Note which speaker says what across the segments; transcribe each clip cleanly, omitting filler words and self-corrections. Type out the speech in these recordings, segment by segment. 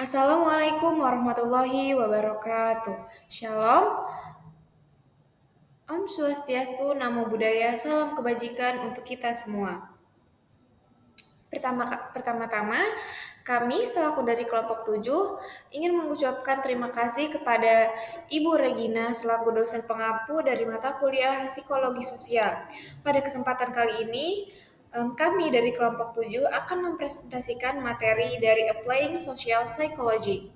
Speaker 1: Assalamualaikum warahmatullahi wabarakatuh. Shalom, Om Swastiastu, Namo Buddhaya, salam kebajikan untuk kita semua. Pertama-tama, kami selaku dari kelompok 7 ingin mengucapkan terima kasih kepada Ibu Regina selaku dosen pengampu dari mata kuliah Psikologi Sosial. Pada kesempatan kali ini, kami dari kelompok 7 akan mempresentasikan materi dari Applying Social Psychology.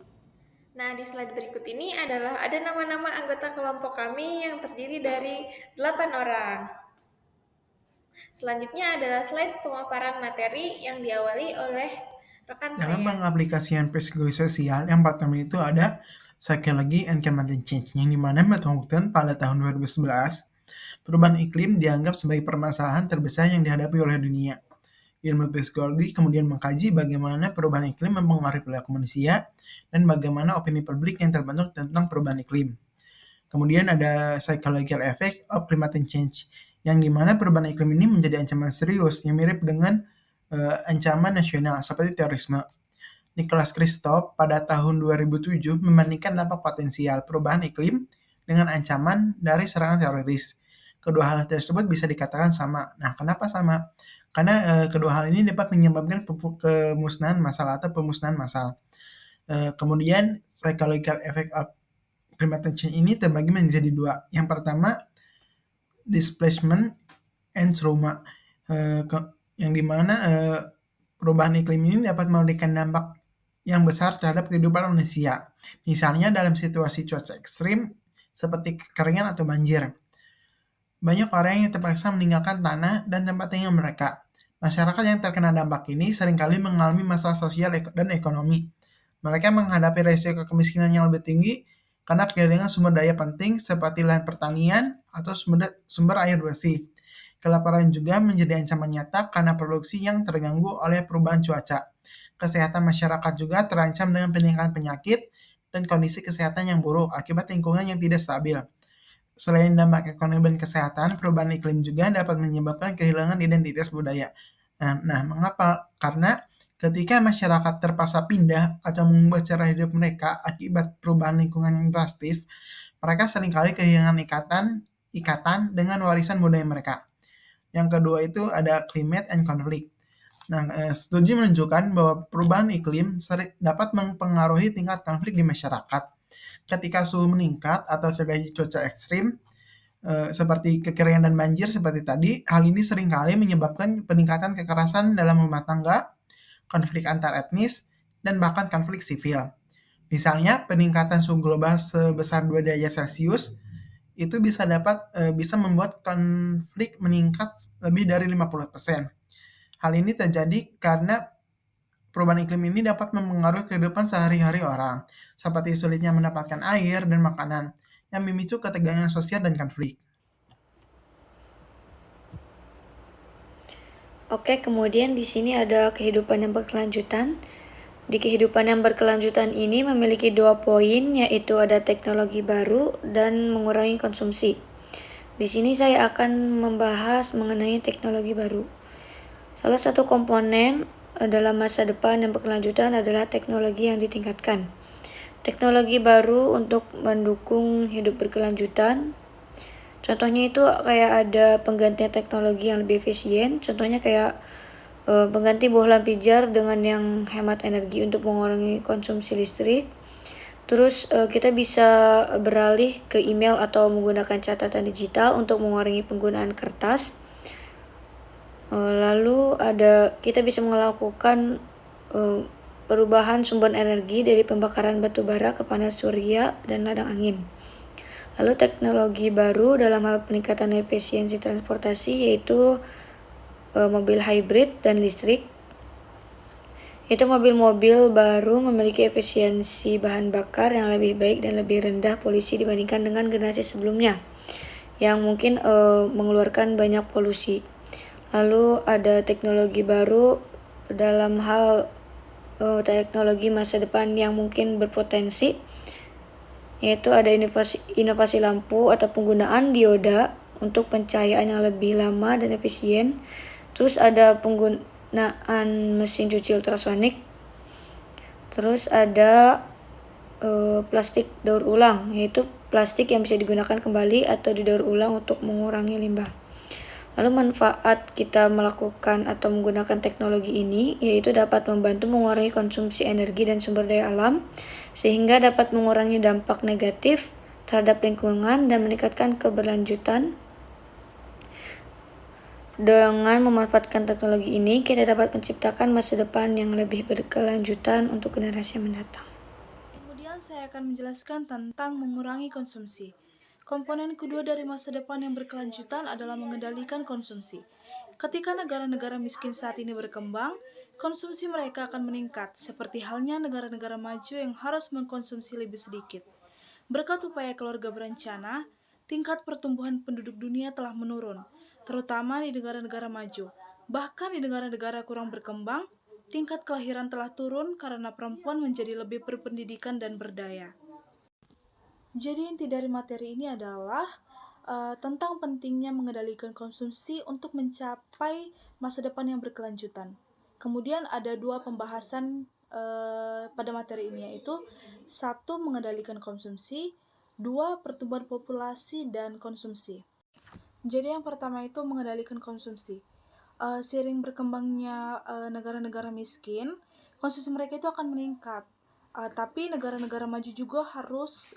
Speaker 1: Nah, di slide berikut ini ada nama-nama anggota kelompok kami yang terdiri dari 8 orang. Selanjutnya adalah slide pemaparan materi yang diawali oleh rekan
Speaker 2: Dalam
Speaker 1: saya.
Speaker 2: pengaplikasian psikologi sosial, yang pertama itu ada Psychology and Climate Change, yang dimana ditemukan pada tahun 2011, perubahan iklim dianggap sebagai permasalahan terbesar yang dihadapi oleh dunia. Ilmu psikologi kemudian mengkaji bagaimana perubahan iklim mempengaruhi perilaku manusia dan bagaimana opini publik yang terbentuk tentang perubahan iklim. Kemudian ada psychological effect of climate change, yang dimana perubahan iklim ini menjadi ancaman serius yang mirip dengan ancaman nasional seperti terorisme. Nicholas Kristof pada tahun 2007 membandingkan dampak potensial perubahan iklim dengan ancaman dari serangan teroris. Kedua hal tersebut bisa dikatakan sama. Nah, kenapa sama? Karena kedua hal ini dapat menyebabkan kemusnahan massal atau pemusnahan massal. Kemudian psychological effect of climate change ini terbagi menjadi dua. Yang pertama, displacement and trauma, yang dimana perubahan iklim ini dapat memberikan dampak yang besar terhadap kehidupan manusia. Misalnya dalam situasi cuaca ekstrim seperti kekeringan atau banjir. Banyak orang yang terpaksa meninggalkan tanah dan tempat tinggal mereka. Masyarakat yang terkena dampak ini seringkali mengalami masalah sosial dan ekonomi. Mereka menghadapi risiko kemiskinan yang lebih tinggi karena kehilangan sumber daya penting seperti lahan pertanian atau sumber air bersih. Kelaparan juga menjadi ancaman nyata karena produksi yang terganggu oleh perubahan cuaca. Kesehatan masyarakat juga terancam dengan peningkatan penyakit dan kondisi kesehatan yang buruk akibat lingkungan yang tidak stabil. Selain dampak ekonomi dan kesehatan, perubahan iklim juga dapat menyebabkan kehilangan identitas budaya. Nah, mengapa? Karena ketika masyarakat terpaksa pindah atau mengubah cara hidup mereka akibat perubahan lingkungan yang drastis, mereka seringkali kehilangan ikatan dengan warisan budaya mereka. Yang kedua itu ada climate and conflict. Nah, studi menunjukkan bahwa perubahan iklim dapat mempengaruhi tingkat konflik di masyarakat. Ketika suhu meningkat atau terjadi cuaca ekstrim, seperti kekeringan dan banjir seperti tadi, hal ini seringkali menyebabkan peningkatan kekerasan dalam rumah tangga, konflik antar etnis, dan bahkan konflik sivil. Misalnya, peningkatan suhu global sebesar 2 derajat Celcius itu bisa membuat konflik meningkat lebih dari 50%. Hal ini terjadi karena perubahan iklim ini dapat mempengaruhi kehidupan sehari-hari orang, seperti sulitnya mendapatkan air dan makanan, yang memicu ketegangan sosial dan konflik.
Speaker 3: Oke, kemudian di sini ada kehidupan yang berkelanjutan. Di kehidupan yang berkelanjutan ini memiliki 2 poin, yaitu ada teknologi baru dan mengurangi konsumsi. Di sini saya akan membahas mengenai teknologi baru. Salah satu komponen dalam masa depan yang berkelanjutan adalah teknologi yang ditingkatkan. Teknologi baru untuk mendukung hidup berkelanjutan. Contohnya itu kayak ada penggantian teknologi yang lebih efisien. Contohnya kayak pengganti bohlam pijar dengan yang hemat energi untuk mengurangi konsumsi listrik. Terus kita bisa beralih ke email atau menggunakan catatan digital untuk mengurangi penggunaan kertas. Lalu kita bisa melakukan perubahan sumber energi dari pembakaran batu bara ke panas surya dan ladang angin. Lalu teknologi baru dalam hal peningkatan efisiensi transportasi yaitu mobil hybrid dan listrik. Itu mobil-mobil baru memiliki efisiensi bahan bakar yang lebih baik dan lebih rendah polusi dibandingkan dengan generasi sebelumnya yang mungkin mengeluarkan banyak polusi. Lalu ada teknologi baru dalam hal teknologi masa depan yang mungkin berpotensi, yaitu ada inovasi lampu atau penggunaan dioda untuk pencahayaan yang lebih lama dan efisien. Terus ada penggunaan mesin cuci ultrasonik. Terus ada plastik daur ulang, yaitu plastik yang bisa digunakan kembali atau didaur ulang untuk mengurangi limbah. Lalu manfaat kita melakukan atau menggunakan teknologi ini yaitu dapat membantu mengurangi konsumsi energi dan sumber daya alam, sehingga dapat mengurangi dampak negatif terhadap lingkungan dan meningkatkan keberlanjutan. Dengan memanfaatkan teknologi ini, kita dapat menciptakan masa depan yang lebih berkelanjutan untuk generasi yang mendatang.
Speaker 4: Kemudian saya akan menjelaskan tentang mengurangi konsumsi. Komponen kedua dari masa depan yang berkelanjutan adalah mengendalikan konsumsi. Ketika negara-negara miskin saat ini berkembang, konsumsi mereka akan meningkat, seperti halnya negara-negara maju yang harus mengkonsumsi lebih sedikit. Berkat upaya keluarga berencana, tingkat pertumbuhan penduduk dunia telah menurun, terutama di negara-negara maju. Bahkan di negara-negara kurang berkembang, tingkat kelahiran telah turun karena perempuan menjadi lebih berpendidikan dan berdaya. Jadi inti dari materi ini adalah tentang pentingnya mengendalikan konsumsi untuk mencapai masa depan yang berkelanjutan. Kemudian ada dua pembahasan pada materi ini, yaitu satu, mengendalikan konsumsi, dua, pertumbuhan populasi dan konsumsi. Jadi yang pertama itu mengendalikan konsumsi. Seiring berkembangnya negara-negara miskin, konsumsi mereka itu akan meningkat. Tapi negara-negara maju juga harus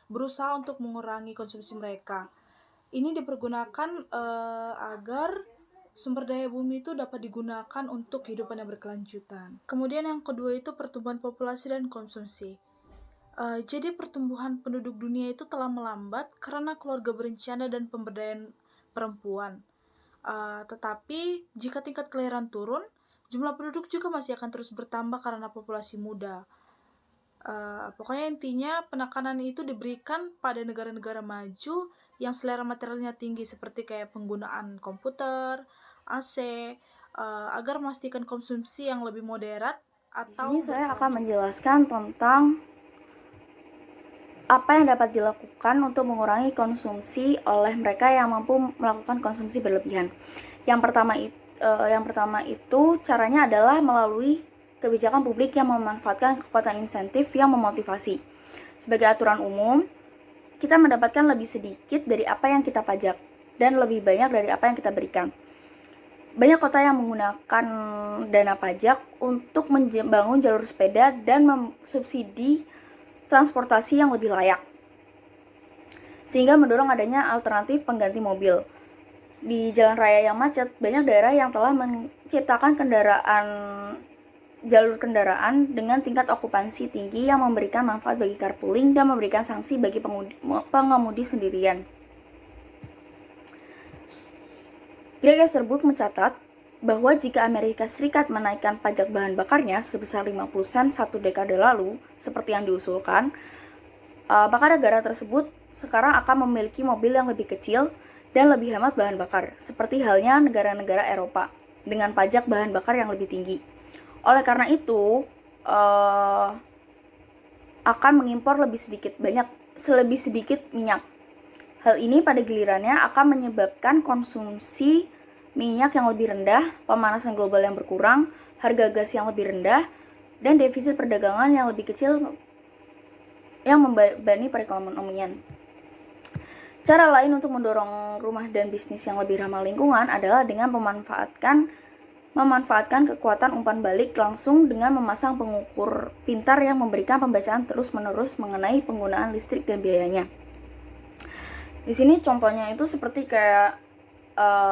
Speaker 4: berusaha untuk mengurangi konsumsi mereka. Ini dipergunakan agar sumber daya bumi itu dapat digunakan untuk kehidupan yang berkelanjutan. Kemudian yang kedua itu pertumbuhan populasi dan konsumsi. Jadi pertumbuhan penduduk dunia itu telah melambat karena keluarga berencana dan pemberdayaan perempuan. Tetapi jika tingkat kelahiran turun, jumlah penduduk juga masih akan terus bertambah karena populasi muda. Pokoknya intinya penekanan itu diberikan pada negara-negara maju yang selera materialnya tinggi, seperti kayak penggunaan komputer, AC, agar memastikan konsumsi yang lebih moderat atau
Speaker 3: Di sini saya akan menjelaskan tentang apa yang dapat dilakukan untuk mengurangi konsumsi oleh mereka yang mampu melakukan konsumsi berlebihan. Yang pertama itu caranya adalah melalui kebijakan publik yang memanfaatkan kekuatan insentif yang memotivasi. Sebagai aturan umum, kita mendapatkan lebih sedikit dari apa yang kita pajak dan lebih banyak dari apa yang kita berikan. Banyak kota yang menggunakan dana pajak untuk membangun jalur sepeda dan mensubsidi transportasi yang lebih layak, sehingga mendorong adanya alternatif pengganti mobil. Di jalan raya yang macet, banyak daerah yang telah menciptakan jalur kendaraan dengan tingkat okupansi tinggi yang memberikan manfaat bagi carpooling dan memberikan sanksi bagi pengemudi sendirian. Greg Easterbrook mencatat bahwa jika Amerika Serikat menaikkan pajak bahan bakarnya sebesar 50 sen satu dekade lalu, seperti yang diusulkan, maka negara tersebut sekarang akan memiliki mobil yang lebih kecil dan lebih hemat bahan bakar, seperti halnya negara-negara Eropa dengan pajak bahan bakar yang lebih tinggi. Oleh karena itu, akan mengimpor lebih sedikit minyak. Hal ini pada gilirannya akan menyebabkan konsumsi minyak yang lebih rendah, pemanasan global yang berkurang, harga gas yang lebih rendah, dan defisit perdagangan yang lebih kecil yang membebani perekonomian. Cara lain untuk mendorong rumah dan bisnis yang lebih ramah lingkungan adalah dengan memanfaatkan kekuatan umpan balik langsung dengan memasang pengukur pintar yang memberikan pembacaan terus-menerus mengenai penggunaan listrik dan biayanya. Di sini contohnya itu seperti kayak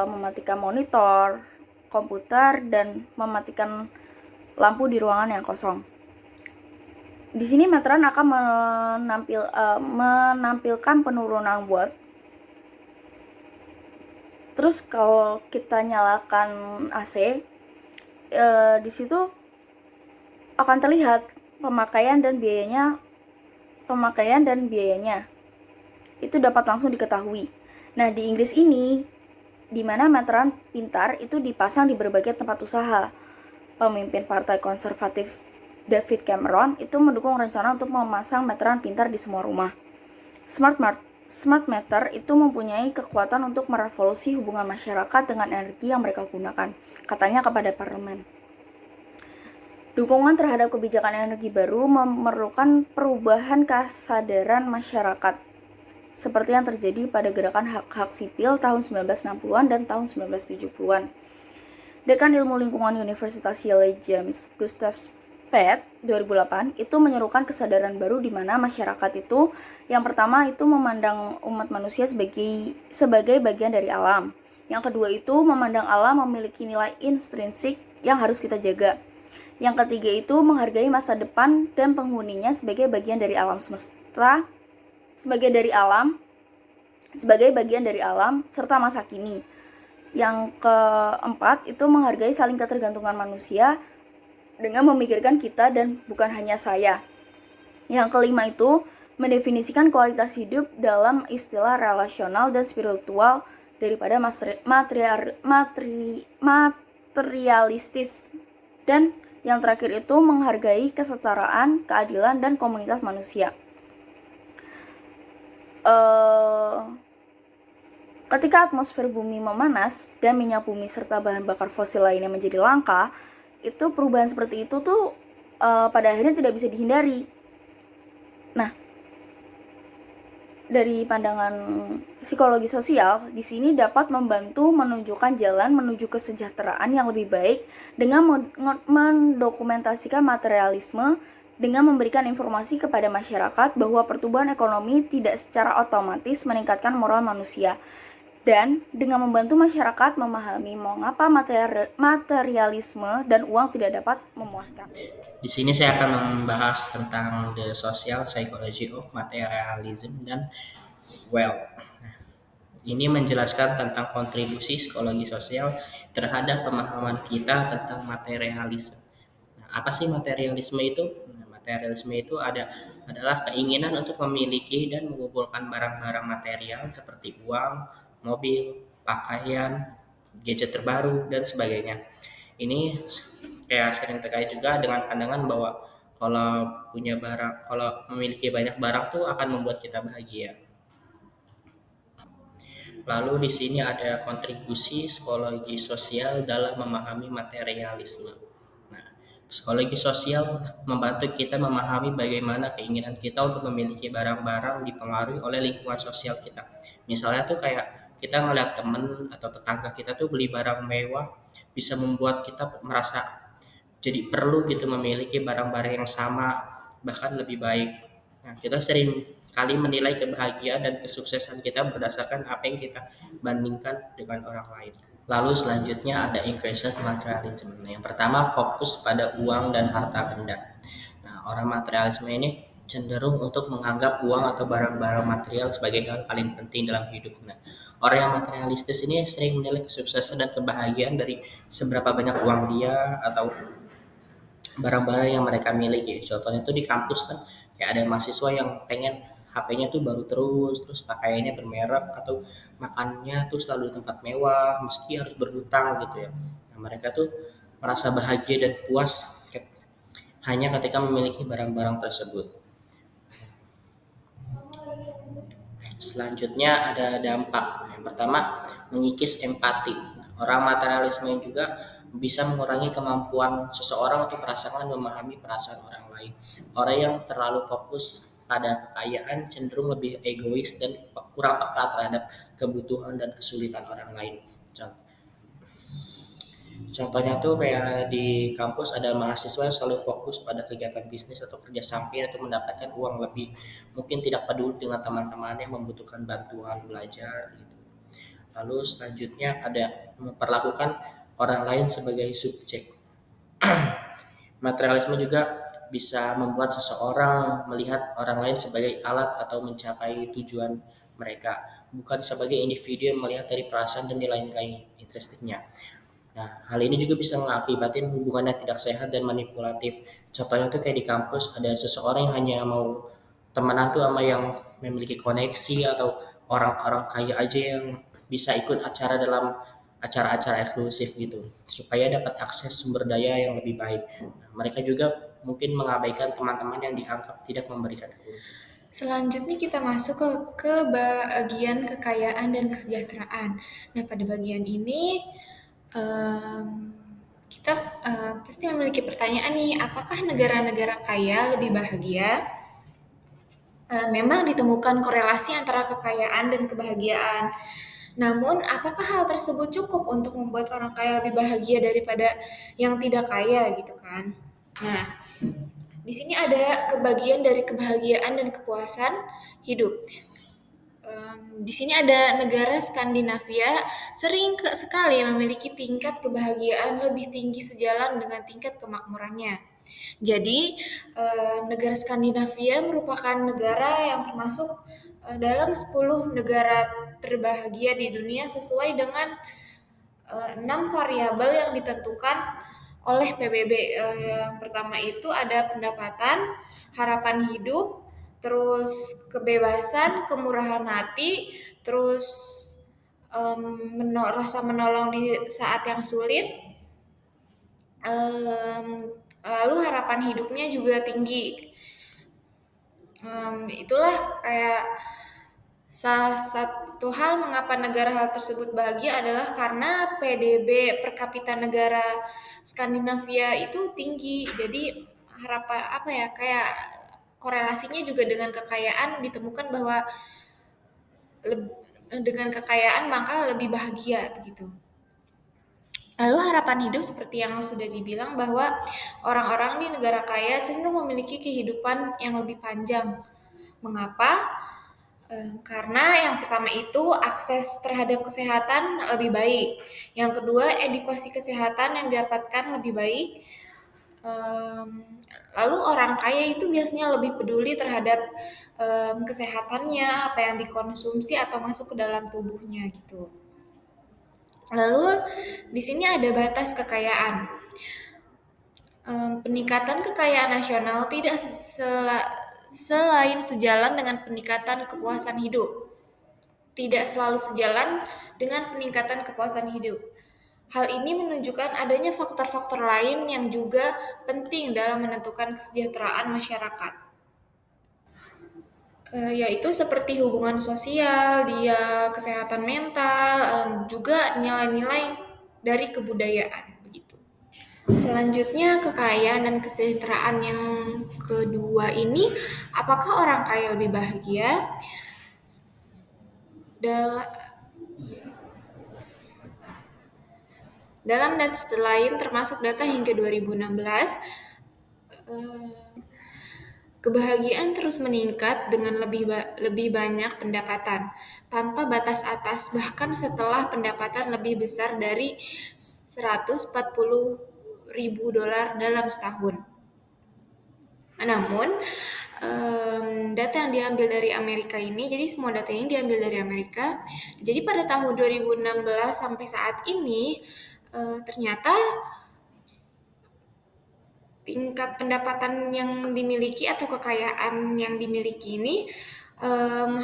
Speaker 3: mematikan monitor, komputer, dan mematikan lampu di ruangan yang kosong. Di sini meteran akan menampilkan penurunan watt. Terus kalau kita nyalakan AC, di situ akan terlihat pemakaian dan biayanya. Itu dapat langsung diketahui. Nah, di Inggris ini, di mana meteran pintar itu dipasang di berbagai tempat usaha. Pemimpin Partai Konservatif David Cameron itu mendukung rencana untuk memasang meteran pintar di semua rumah. Smart meter itu mempunyai kekuatan untuk merevolusi hubungan masyarakat dengan energi yang mereka gunakan, katanya kepada parlemen. Dukungan terhadap kebijakan energi baru memerlukan perubahan kesadaran masyarakat, seperti yang terjadi pada gerakan hak-hak sipil tahun 1960-an dan tahun 1970-an. Dekan Ilmu Lingkungan Universitas Yale James Gustav Speth 2008 itu menyerukan kesadaran baru di mana masyarakat itu yang pertama itu memandang umat manusia sebagai bagian dari alam. Yang kedua itu memandang alam memiliki nilai intrinsik yang harus kita jaga. Yang ketiga itu menghargai masa depan dan penghuninya sebagai bagian dari alam semesta, sebagai bagian dari alam serta masa kini. Yang keempat itu menghargai saling ketergantungan manusia dengan memikirkan kita dan bukan hanya saya. Yang kelima itu mendefinisikan kualitas hidup dalam istilah relasional dan spiritual daripada materialistis. Dan yang terakhir itu menghargai kesetaraan, keadilan, dan komunitas manusia. Ketika atmosfer bumi memanas dan minyak bumi serta bahan bakar fosil lainnya menjadi langka, itu perubahan seperti itu tuh pada akhirnya tidak bisa dihindari. Nah, dari pandangan psikologi sosial, di sini dapat membantu menunjukkan jalan menuju kesejahteraan yang lebih baik dengan mendokumentasikan materialisme dengan memberikan informasi kepada masyarakat bahwa pertumbuhan ekonomi tidak secara otomatis meningkatkan moral manusia. Dan dengan membantu masyarakat memahami mengapa materialisme dan uang tidak dapat memuaskan.
Speaker 5: Di sini saya akan membahas tentang the social psychology of materialism dan wealth. Ini menjelaskan tentang kontribusi psikologi sosial terhadap pemahaman kita tentang materialisme. Nah, apa sih materialisme itu? Nah, materialisme itu adalah keinginan untuk memiliki dan mengumpulkan barang-barang material seperti uang, mobil, pakaian, gadget terbaru, dan sebagainya. Ini kayak sering terkait juga dengan pandangan bahwa kalau memiliki banyak barang tuh akan membuat kita bahagia. Lalu di sini ada kontribusi psikologi sosial dalam memahami materialisme. Nah, psikologi sosial membantu kita memahami bagaimana keinginan kita untuk memiliki barang-barang dipengaruhi oleh lingkungan sosial kita. Misalnya tuh kayak kita ngeliat temen atau tetangga kita tuh beli barang mewah, bisa membuat kita merasa jadi perlu gitu memiliki barang-barang yang sama, bahkan lebih baik. Nah, kita sering kali menilai kebahagiaan dan kesuksesan kita berdasarkan apa yang kita bandingkan dengan orang lain. Lalu selanjutnya ada increased materialism. Nah, yang pertama fokus pada uang dan harta benda. Nah, orang materialisme ini cenderung untuk menganggap uang atau barang-barang material sebagai hal paling penting dalam hidup. Nah, orang yang materialistis ini sering menilai kesuksesan dan kebahagiaan dari seberapa banyak uang dia atau barang-barang yang mereka miliki. Contohnya tuh di kampus kan kayak ada mahasiswa yang pengen HP-nya tuh baru terus pakaiannya bermerek atau makannya tuh selalu di tempat mewah meski harus berhutang gitu ya. Nah, mereka tuh merasa bahagia dan puas hanya ketika memiliki barang-barang tersebut. Selanjutnya ada dampak. Yang pertama, mengikis empati. Orang materialisme juga bisa mengurangi kemampuan seseorang untuk merasakan dan memahami perasaan orang lain. Orang yang terlalu fokus pada kekayaan cenderung lebih egois dan kurang peka terhadap kebutuhan dan kesulitan orang lain. Contohnya tuh kayak di kampus ada mahasiswa yang selalu fokus pada kegiatan bisnis atau kerja samping atau mendapatkan uang lebih. Mungkin tidak peduli dengan teman-teman yang membutuhkan bantuan belajar gitu. Lalu selanjutnya ada memperlakukan orang lain sebagai subjek. Materialisme juga bisa membuat seseorang melihat orang lain sebagai alat atau mencapai tujuan mereka, bukan sebagai individu yang melihat dari perasaan dan nilai-nilai intrinstiknya. Nah, hal ini juga bisa mengakibatkan hubungan yang tidak sehat dan manipulatif. Contohnya tuh kayak di kampus ada seseorang yang hanya mau temenan tuh sama yang memiliki koneksi atau orang-orang kaya aja yang bisa ikut acara dalam acara-acara eksklusif gitu supaya dapat akses sumber daya yang lebih baik. Nah, mereka juga mungkin mengabaikan teman-teman yang dianggap tidak memberikan keuntungan.
Speaker 1: Selanjutnya kita masuk ke bagian kekayaan dan kesejahteraan. Nah, pada bagian ini em, Kita pasti memiliki pertanyaan nih, apakah negara-negara kaya lebih bahagia? Memang ditemukan korelasi antara kekayaan dan kebahagiaan. Namun, apakah hal tersebut cukup untuk membuat orang kaya lebih bahagia daripada yang tidak kaya gitu kan? Nah, di sini ada kebagian dari kebahagiaan dan kepuasan hidup. Di sini ada negara Skandinavia sekali memiliki tingkat kebahagiaan lebih tinggi sejalan dengan tingkat kemakmurannya. Jadi, negara Skandinavia merupakan negara yang termasuk dalam 10 negara terbahagia di dunia sesuai dengan 6 variabel yang ditentukan oleh PBB. Yang pertama itu ada pendapatan, harapan hidup, terus kebebasan, kemurahan hati, terus rasa menolong di saat yang sulit, lalu harapan hidupnya juga tinggi. Itulah kayak salah satu hal mengapa negara hal tersebut bahagia adalah karena PDB per kapita negara Skandinavia itu tinggi. Jadi harapan apa ya kayak korelasinya juga dengan kekayaan ditemukan bahwa dengan kekayaan maka lebih bahagia begitu. Lalu harapan hidup seperti yang sudah dibilang bahwa orang-orang di negara kaya cenderung memiliki kehidupan yang lebih panjang. Mengapa? Karena yang pertama itu akses terhadap kesehatan lebih baik. Yang kedua, edukasi kesehatan yang didapatkan lebih baik. Lalu orang kaya itu biasanya lebih peduli terhadap kesehatannya, apa yang dikonsumsi atau masuk ke dalam tubuhnya gitu. Lalu di sini ada batas kekayaan. Peningkatan kekayaan nasional tidak selain sejalan dengan peningkatan kepuasan hidup. Tidak selalu sejalan dengan peningkatan kepuasan hidup. Hal ini menunjukkan adanya faktor-faktor lain yang juga penting dalam menentukan kesejahteraan masyarakat. Yaitu seperti hubungan sosial, dia kesehatan mental, juga nilai-nilai dari kebudayaan begitu. Selanjutnya kekayaan dan kesejahteraan yang kedua ini, apakah orang kaya lebih bahagia? Dalam data lain termasuk data hingga 2016, kebahagiaan terus meningkat dengan lebih banyak pendapatan, tanpa batas atas bahkan setelah pendapatan lebih besar dari $140.000 dalam setahun. Namun, data yang diambil dari Amerika ini, jadi semua data ini diambil dari Amerika. Jadi pada tahun 2016 sampai saat ini, ternyata tingkat pendapatan yang dimiliki atau kekayaan yang dimiliki ini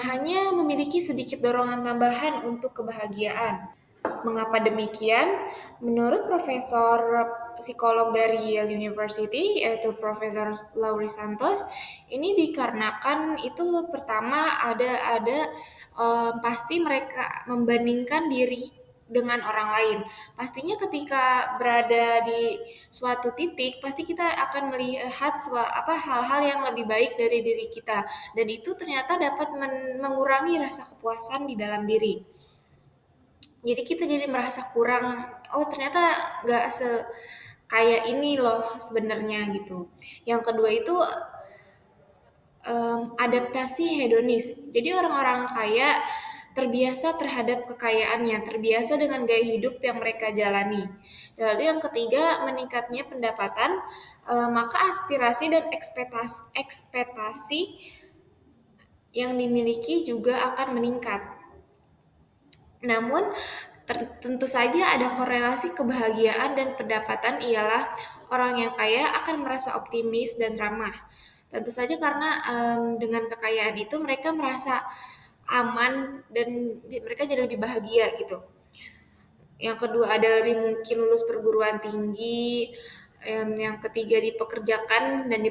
Speaker 1: hanya memiliki sedikit dorongan tambahan untuk kebahagiaan. Mengapa demikian? Menurut Profesor Psikolog dari Yale University, yaitu Profesor Laurie Santos, ini dikarenakan itu pertama ada pasti mereka membandingkan diri dengan orang lain. Pastinya ketika berada di suatu titik, pasti kita akan melihat hal-hal yang lebih baik dari diri kita, dan itu ternyata dapat mengurangi rasa kepuasan di dalam diri. Jadi kita jadi merasa kurang, oh ternyata nggak kayak ini loh sebenarnya gitu. Yang kedua itu adaptasi hedonis. Jadi orang-orang kaya terbiasa terhadap kekayaannya, terbiasa dengan gaya hidup yang mereka jalani. Lalu yang ketiga, meningkatnya pendapatan, maka aspirasi dan ekspektasi yang dimiliki juga akan meningkat. Namun, tentu saja ada korelasi kebahagiaan dan pendapatan ialah orang yang kaya akan merasa optimis dan ramah. Tentu saja karena dengan kekayaan itu mereka merasa aman dan mereka jadi lebih bahagia gitu. Yang kedua ada lebih mungkin lulus perguruan tinggi. Yang ketiga dipekerjakan dan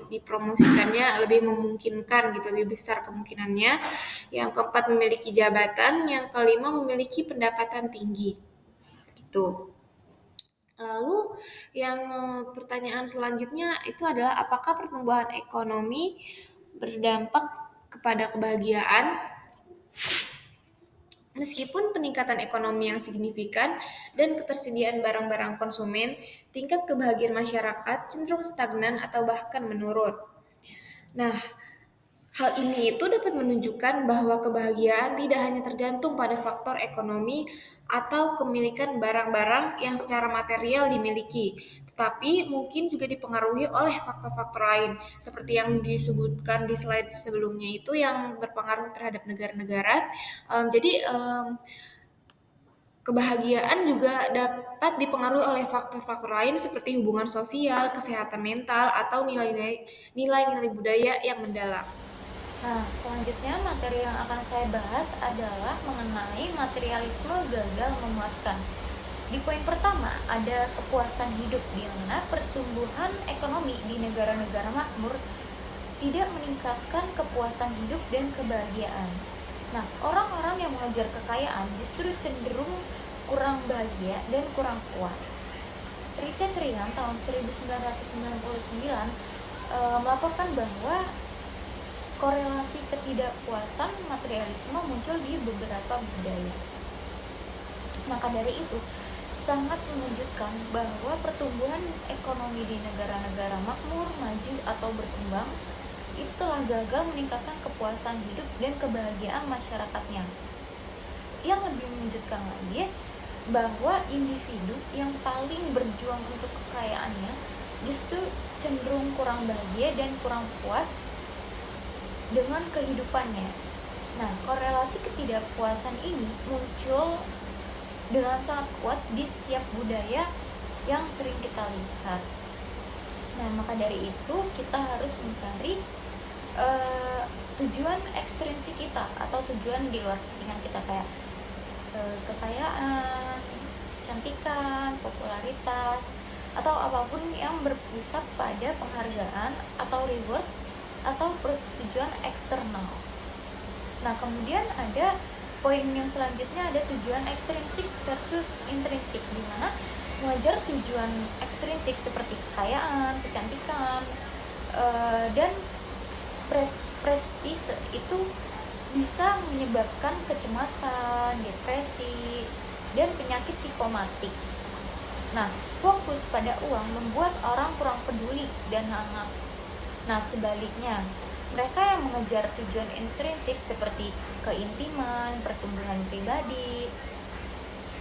Speaker 1: dipromosikannya lebih memungkinkan gitu, lebih besar kemungkinannya. Yang keempat memiliki jabatan. Yang kelima memiliki pendapatan tinggi gitu. Lalu yang pertanyaan selanjutnya itu adalah apakah pertumbuhan ekonomi berdampak kepada kebahagiaan? Meskipun peningkatan ekonomi yang signifikan dan ketersediaan barang-barang konsumen, tingkat kebahagiaan masyarakat cenderung stagnan atau bahkan menurun. Nah, hal ini itu dapat menunjukkan bahwa kebahagiaan tidak hanya tergantung pada faktor ekonomi atau kemilikan barang-barang yang secara material dimiliki, tetapi mungkin juga dipengaruhi oleh faktor-faktor lain, seperti yang disebutkan di slide sebelumnya itu yang berpengaruh terhadap negara-negara. Kebahagiaan juga dapat dipengaruhi oleh faktor-faktor lain seperti hubungan sosial, kesehatan mental, atau nilai-nilai budaya yang mendalam.
Speaker 3: Nah, selanjutnya materi yang akan saya bahas adalah mengenai materialisme gagal memuaskan. Di poin pertama ada kepuasan hidup, di mana pertumbuhan ekonomi di negara-negara makmur tidak meningkatkan kepuasan hidup dan kebahagiaan. Nah, orang-orang yang mengejar kekayaan justru cenderung kurang bahagia dan kurang puas. Richard Ryan tahun 1999 melaporkan bahwa korelasi ketidakpuasan materialisme muncul di beberapa budaya. Maka dari itu, sangat mengejutkan bahwa pertumbuhan ekonomi di negara-negara makmur, maju, atau berkembang itu telah gagal meningkatkan kepuasan hidup dan kebahagiaan masyarakatnya. Yang lebih mengejutkan lagi, bahwa individu yang paling berjuang untuk kekayaannya justru cenderung kurang bahagia dan kurang puas dengan kehidupannya. Nah, korelasi ketidakpuasan ini muncul dengan sangat kuat di setiap budaya yang sering kita lihat. Nah, maka dari itu kita harus mencari tujuan ekstrinsik kita atau tujuan di luar kepentingan kita, kayak kekayaan, kecantikan, popularitas, atau apapun yang berpusat pada penghargaan atau reward atau persetujuan eksternal. Nah, kemudian ada poin yang selanjutnya, ada tujuan ekstrinsik versus intrinsik, di mana mengejar tujuan ekstrinsik seperti kekayaan, kecantikan, dan prestise itu bisa menyebabkan kecemasan, depresi, dan penyakit psikomatik. Nah, fokus pada uang membuat orang kurang peduli dan hangat. Nah, sebaliknya, mereka yang mengejar tujuan intrinsik seperti keintiman, pertumbuhan pribadi,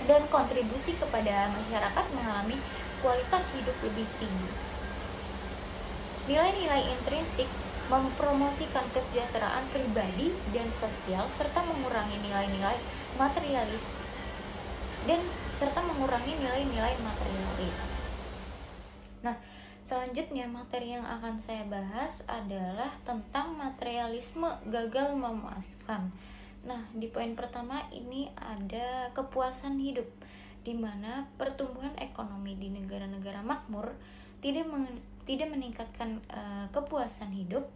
Speaker 3: dan kontribusi kepada masyarakat mengalami kualitas hidup lebih tinggi. Nilai-nilai intrinsik mempromosikan kesejahteraan pribadi dan sosial serta mengurangi nilai-nilai materialis Nah, selanjutnya materi yang akan saya bahas adalah tentang materialisme gagal memuaskan. Nah, di poin pertama ini ada kepuasan hidup, di mana pertumbuhan ekonomi di negara-negara makmur tidak meningkatkan kepuasan hidup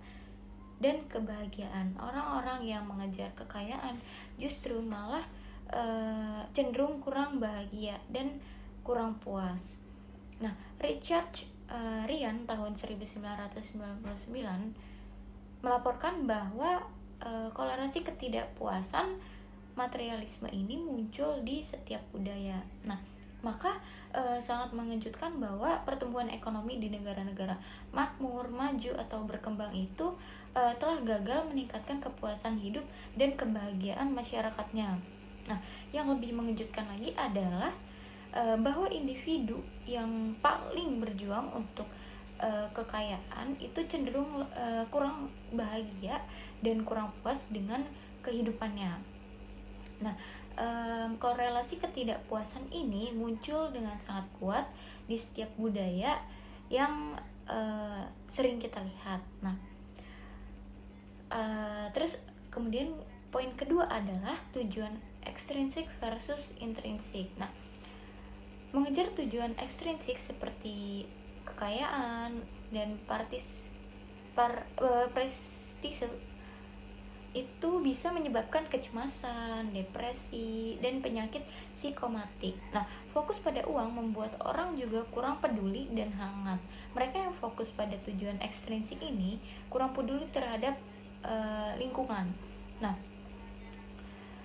Speaker 3: dan kebahagiaan. Orang-orang yang mengejar kekayaan justru malah cenderung kurang bahagia dan kurang puas. Nah, Richard Ryan tahun 1999 melaporkan bahwa korelasi ketidakpuasan materialisme ini muncul di setiap budaya. Nah, maka sangat mengejutkan bahwa pertumbuhan ekonomi di negara-negara makmur, maju, atau berkembang itu telah gagal meningkatkan kepuasan hidup dan kebahagiaan masyarakatnya. Nah, yang lebih mengejutkan lagi adalah bahwa individu yang paling berjuang untuk kekayaan itu cenderung kurang bahagia dan kurang puas dengan kehidupannya. Nah, korelasi ketidakpuasan ini muncul dengan sangat kuat di setiap budaya yang sering kita lihat. Nah, terus kemudian poin kedua adalah tujuan ekstrinsik versus intrinsik. Nah, mengejar tujuan ekstrinsik seperti kekayaan dan prestise
Speaker 6: itu bisa menyebabkan kecemasan, depresi, dan penyakit psikomatik. Nah, fokus pada uang membuat orang juga kurang peduli dan hangat. Mereka yang fokus pada tujuan ekstrinsik ini kurang peduli terhadap lingkungan. Nah,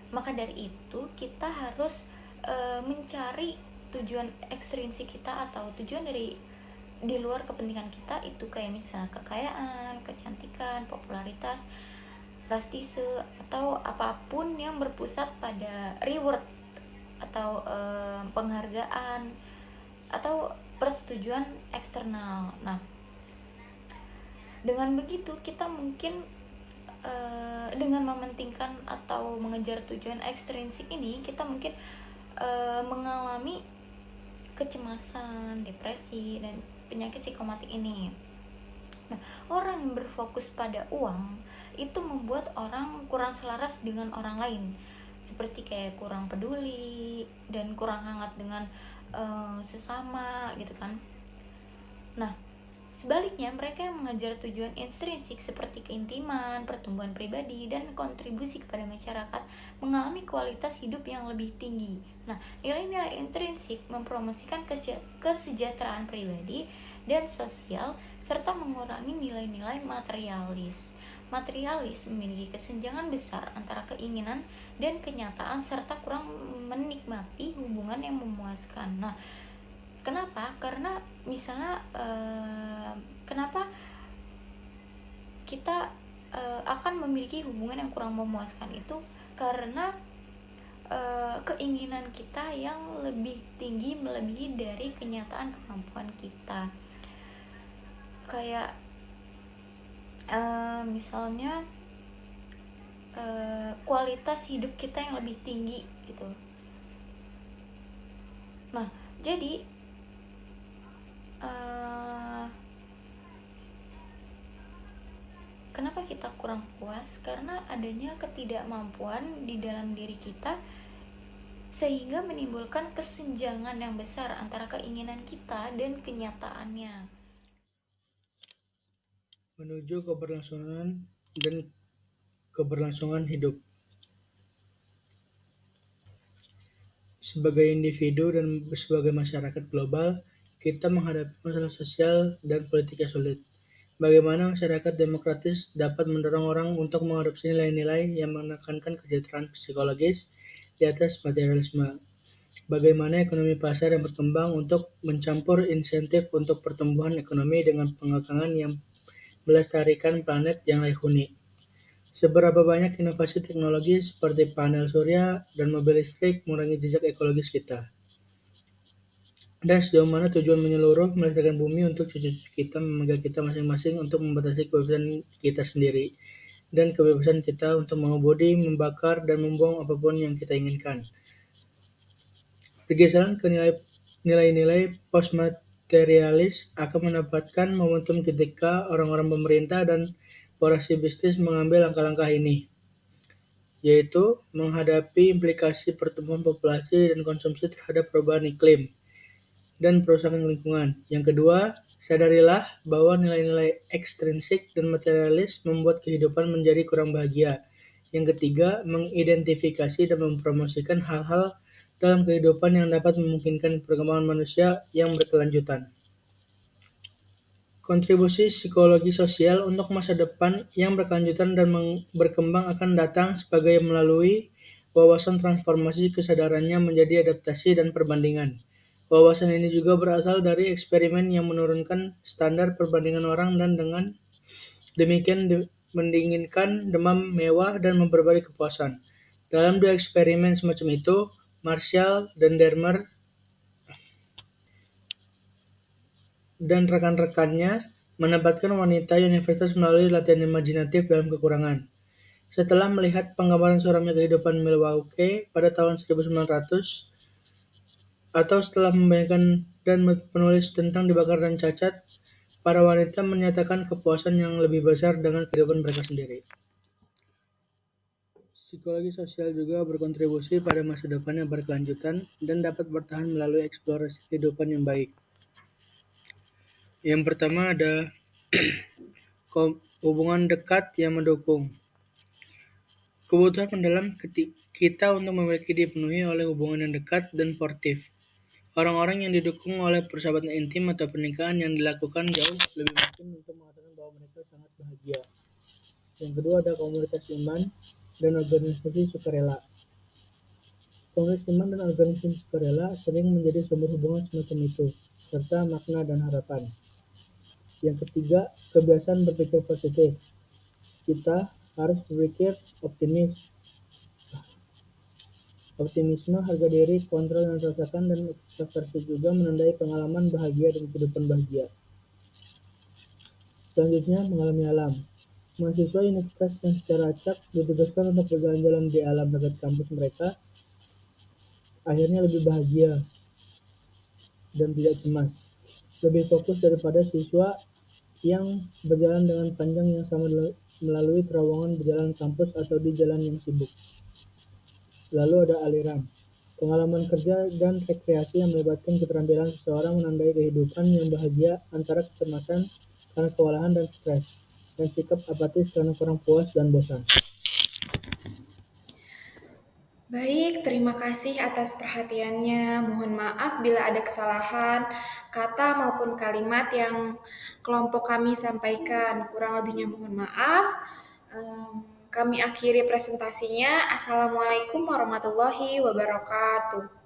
Speaker 6: maka dari itu kita harus mencari tujuan ekstrinsik kita atau tujuan dari di luar kepentingan kita, itu kayak misalnya kekayaan, kecantikan, popularitas, prestise, atau apapun yang berpusat pada reward atau penghargaan atau persetujuan eksternal. Nah, dengan begitu kita mungkin dengan mementingkan atau mengejar tujuan ekstrinsik ini, kita mungkin mengalami kecemasan, depresi, dan penyakit psikomatik ini. Nah, orang yang berfokus pada uang itu membuat orang kurang selaras dengan orang lain, seperti kayak kurang peduli dan kurang hangat dengan sesama gitu kan. Nah, sebaliknya, mereka yang mengejar tujuan intrinsik seperti keintiman, pertumbuhan pribadi, dan kontribusi kepada masyarakat mengalami kualitas hidup yang lebih tinggi. Nah, nilai-nilai intrinsik mempromosikan kesejahteraan pribadi dan sosial serta mengurangi nilai-nilai materialis. Materialis memiliki kesenjangan besar antara keinginan dan kenyataan serta kurang menikmati hubungan yang memuaskan. Nah, kenapa? Karena misalnya kenapa kita akan memiliki hubungan yang kurang memuaskan itu karena keinginan kita yang lebih tinggi melebihi dari kenyataan kemampuan kita. Kayak misalnya kualitas hidup kita yang lebih tinggi gitu. Nah, jadi kenapa kita kurang puas? Karena adanya ketidakmampuan di dalam diri kita, sehingga menimbulkan kesenjangan yang besar antara keinginan kita dan kenyataannya.
Speaker 7: Menuju keberlangsungan dan keberlangsungan hidup. Sebagai individu dan sebagai masyarakat global, kita menghadapi masalah sosial dan politik yang sulit. Bagaimana masyarakat demokratis dapat mendorong orang untuk mengadopsi nilai-nilai yang menekankan kesejahteraan psikologis di atas materialisme? Bagaimana ekonomi pasar yang berkembang untuk mencampur insentif untuk pertumbuhan ekonomi dengan pengekangan yang melestarikan planet yang layak huni? Seberapa banyak inovasi teknologi seperti panel surya dan mobil listrik mengurangi jejak ekologis kita? Dan sejauh mana tujuan menyeluruh melestarikan bumi untuk cucu-cucu kita memegang kita masing-masing untuk membatasi kebebasan kita sendiri dan kebebasan kita untuk mengemudi, membakar, dan membuang apapun yang kita inginkan. Pergeseran ke nilai-nilai postmaterialis akan mendapatkan momentum ketika orang-orang pemerintah dan korporasi bisnis mengambil langkah-langkah ini, yaitu menghadapi implikasi pertumbuhan populasi dan konsumsi terhadap perubahan iklim dan perusahaan lingkungan. Yang kedua, sadarilah bahwa nilai-nilai ekstrinsik dan materialis membuat kehidupan menjadi kurang bahagia. Yang ketiga, mengidentifikasi dan mempromosikan hal-hal dalam kehidupan yang dapat memungkinkan perkembangan manusia yang berkelanjutan. Kontribusi psikologi sosial untuk masa depan yang berkelanjutan dan berkembang akan datang sebagai melalui wawasan transformasi kesadarannya menjadi adaptasi dan perbandingan. Wawasan ini juga berasal dari eksperimen yang menurunkan standar perbandingan orang dan dengan demikian mendinginkan demam mewah dan memperbarui kepuasan. Dalam dua eksperimen semacam itu, Marshall dan Dermer dan rekan-rekannya menempatkan wanita universitas melalui latihan imajinatif dalam kekurangan. Setelah melihat penggambaran suramnya kehidupan Milwaukee pada tahun 1900, atau setelah membayangkan dan menulis tentang dibakar dan cacat, para wanita menyatakan kepuasan yang lebih besar dengan kehidupan mereka sendiri. Psikologi sosial juga berkontribusi pada masa depan yang berkelanjutan dan dapat bertahan melalui eksplorasi kehidupan yang baik. Yang pertama ada hubungan dekat yang mendukung. Kebutuhan mendalam kita untuk memiliki dipenuhi oleh hubungan yang dekat dan sportif. Orang-orang yang didukung oleh persahabatan intim atau pernikahan yang dilakukan jauh lebih mungkin untuk mengatakan bahwa mereka sangat bahagia. Yang kedua ada komunitas iman dan organisasi sukarela. Komunitas iman dan organisasi sukarela sering menjadi sumber hubungan semacam itu, serta makna dan harapan. Yang ketiga, kebiasaan berpikir positif. Kita harus berpikir optimis. Optimisme, harga diri, kontrol yang dirasakan, dan ekspektasi juga menandai pengalaman bahagia dan kehidupan bahagia. Selanjutnya, mengalami alam. Mahasiswa universitas yang secara acak ditugaskan untuk berjalan-jalan di alam dekat kampus mereka akhirnya lebih bahagia dan tidak cemas. Lebih fokus daripada siswa yang berjalan dengan panjang yang sama melalui terowongan berjalan kampus atau di jalan yang sibuk. Lalu ada aliran. Pengalaman kerja dan rekreasi yang melibatkan keterampilan seseorang menandai kehidupan yang bahagia antara kecemasan karena kewalahan dan stres, dan sikap apatis karena kurang puas dan bosan.
Speaker 1: Baik, terima kasih atas perhatiannya. Mohon maaf bila ada kesalahan kata maupun kalimat yang kelompok kami sampaikan. Kurang lebihnya mohon maaf. Kami akhiri presentasinya. Assalamualaikum warahmatullahi wabarakatuh.